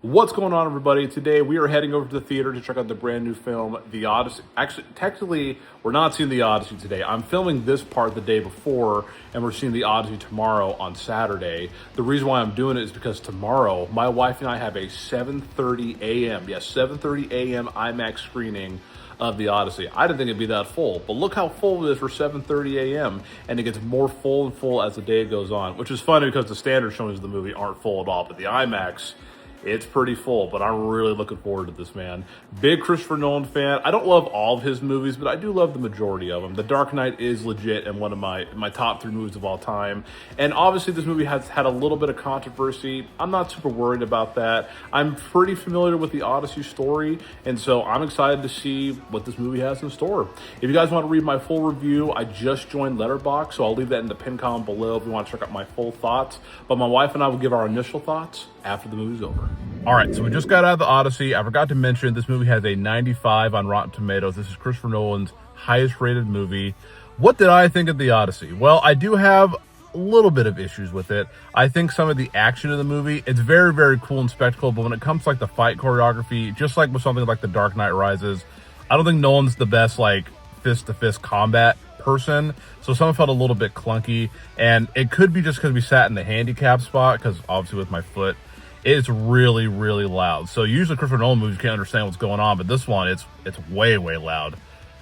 What's going on, everybody? Today we are heading over to the theater to check out the brand new film, The Odyssey. Actually, technically, we're not seeing The Odyssey today. I'm filming this part the day before, and we're seeing The Odyssey tomorrow on Saturday. The reason why I'm doing it is because tomorrow, my wife and I have a 7:30 a.m. Yes, 7:30 a.m. IMAX screening of The Odyssey. I didn't think it'd be that full, but look how full it is for 7:30 a.m. and it gets more full and full as the day goes on, which is funny because the standard showings of the movie aren't full at all, but the IMAX, it's pretty full, but I'm really looking forward to this, man. Big Christopher Nolan fan. I don't love all of his movies, but I do love the majority of them. The Dark Knight is legit and one of my top 3 movies of all time. And obviously this movie has had a little bit of controversy. I'm not super worried about that. I'm pretty familiar with the Odyssey story, and so I'm excited to see what this movie has in store. If you guys want to read my full review, I just joined Letterboxd, so I'll leave that in the pin comment below if you want to check out my full thoughts. But my wife and I will give our initial thoughts after the movie's over. All right, so we just got out of the Odyssey. I forgot to mention this movie has a 95 on Rotten Tomatoes. This is Christopher Nolan's highest rated movie. What did I think of the Odyssey? Well, I do have a little bit of issues with it. I think some of the action in the movie, it's very, very cool and spectacle, but when it comes to like the fight choreography, just like with something like The Dark Knight Rises, I don't think Nolan's the best like fist-to-fist combat person, so some felt a little bit clunky, and it could be just because we sat in the handicap spot, because obviously with my foot, it's really, really loud. So usually Christopher Nolan movies, you can't understand what's going on, but this one, it's way, way loud.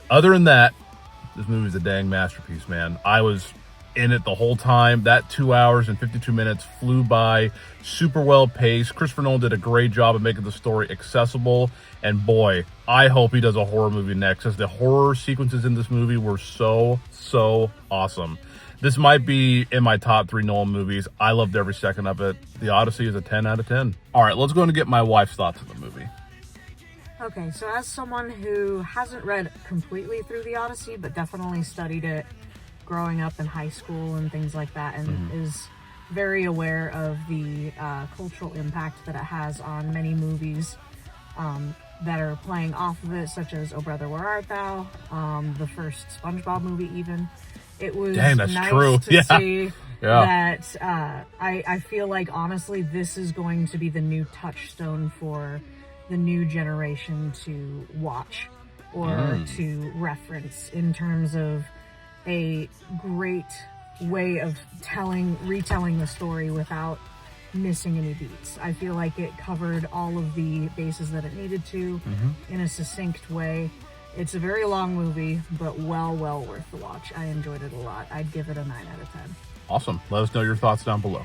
Other than that, this movie's a dang masterpiece, man. I was in it the whole time. That 2 hours and 52 minutes flew by, super well paced. Christopher Nolan did a great job of making the story accessible, and boy, I hope he does a horror movie next, as the horror sequences in this movie were so awesome. This might be in my top 3 Nolan movies. I loved every second of it. The Odyssey is a 10 out of 10. All right, let's go and get my wife's thoughts on the movie. Okay, so as someone who hasn't read completely through the Odyssey, but definitely studied it growing up in high school and things like that, and is very aware of the cultural impact that it has on many movies that are playing off of it, such as Oh Brother, Where Art Thou, the first SpongeBob movie even. It was nice to see that I feel like, honestly, this is going to be the new touchstone for the new generation to watch or to reference in terms of a great way of retelling the story without missing any beats. I feel like it covered all of the bases that it needed to in a succinct way. It's a very long movie, but well worth the watch. I enjoyed it a lot. I'd give it a 9 out of 10. Awesome. Let us know your thoughts down below.